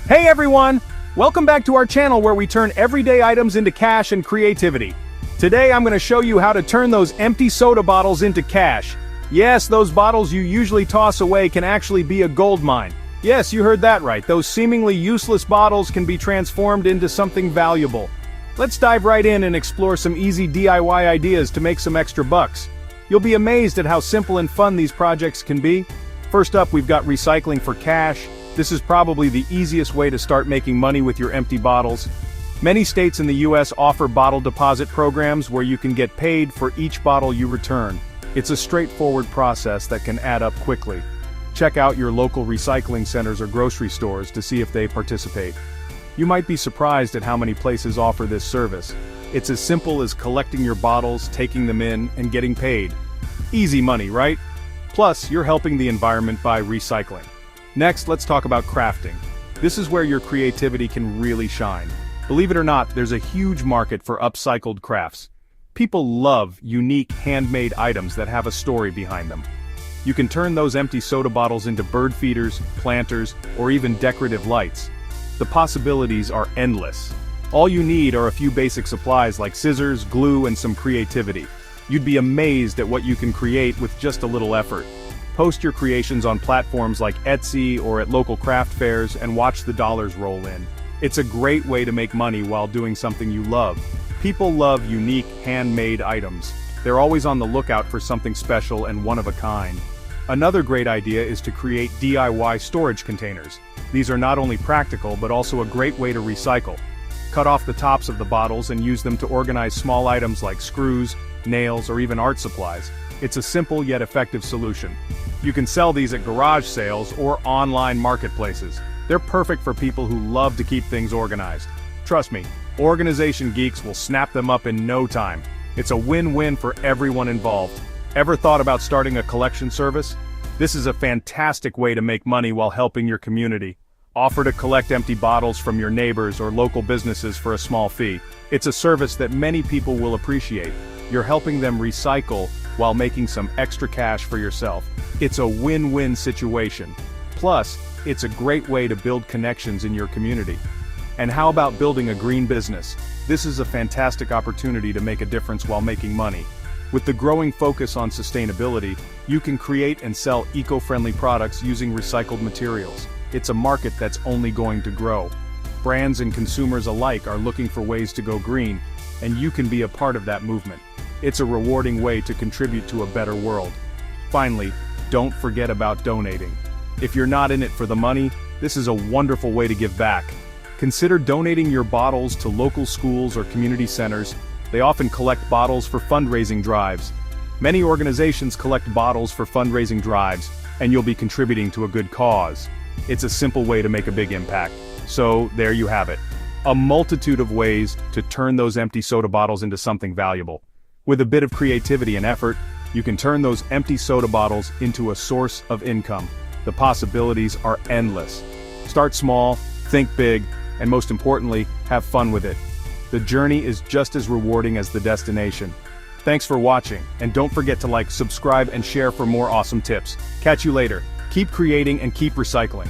Hey everyone! Welcome back to our channel where we turn everyday items into cash and creativity. Today I'm going to show you how to turn those empty soda bottles into cash. Yes, those bottles you usually toss away can actually be a gold mine. Yes, you heard that right. Those seemingly useless bottles can be transformed into something valuable. Let's dive right in and explore some easy DIY ideas to make some extra bucks. You'll be amazed at how simple and fun these projects can be. First up, we've got recycling for cash. This is probably the easiest way to start making money with your empty bottles. Many states in the US offer bottle deposit programs where you can get paid for each bottle you return. It's a straightforward process that can add up quickly. Check out your local recycling centers or grocery stores to see if they participate. You might be surprised at how many places offer this service. It's as simple as collecting your bottles, taking them in, and getting paid. Easy money, right? Plus, you're helping the environment by recycling. Next, let's talk about crafting. This is where your creativity can really shine. Believe it or not, there's a huge market for upcycled crafts. People love unique handmade items that have a story behind them. You can turn those empty soda bottles into bird feeders, planters, or even decorative lights. The possibilities are endless. All you need are a few basic supplies like scissors, glue, and some creativity. You'd be amazed at what you can create with just a little effort. Post your creations on platforms like Etsy or at local craft fairs and watch the dollars roll in. It's a great way to make money while doing something you love. People love unique, handmade items. They're always on the lookout for something special and one of a kind. Another great idea is to create DIY storage containers. These are not only practical but also a great way to recycle. Cut off the tops of the bottles and use them to organize small items like screws, nails, or even art supplies. It's a simple yet effective solution. You can sell these at garage sales or online marketplaces. They're perfect for people who love to keep things organized. Trust me, organization geeks will snap them up in no time. It's a win-win for everyone involved. Ever thought about starting a collection service? This is a fantastic way to make money while helping your community. Offer to collect empty bottles from your neighbors or local businesses for a small fee. It's a service that many people will appreciate. You're helping them recycle while making some extra cash for yourself. It's a win-win situation. Plus, it's a great way to build connections in your community. And how about building a green business? This is a fantastic opportunity to make a difference while making money. With the growing focus on sustainability, you can create and sell eco-friendly products using recycled materials. It's a market that's only going to grow. Brands and consumers alike are looking for ways to go green, and you can be a part of that movement. It's a rewarding way to contribute to a better world. Finally, don't forget about donating. If you're not in it for the money, this is a wonderful way to give back. Consider donating your bottles to local schools or community centers. They often collect bottles for fundraising drives. Many organizations collect bottles for fundraising drives, and you'll be contributing to a good cause. It's a simple way to make a big impact. So, there you have it. A multitude of ways to turn those empty soda bottles into something valuable. With a bit of creativity and effort, you can turn those empty soda bottles into a source of income. The possibilities are endless. Start small, think big, and most importantly, have fun with it. The journey is just as rewarding as the destination. Thanks for watching, and don't forget to like, subscribe, and share for more awesome tips. Catch you later. Keep creating and keep recycling.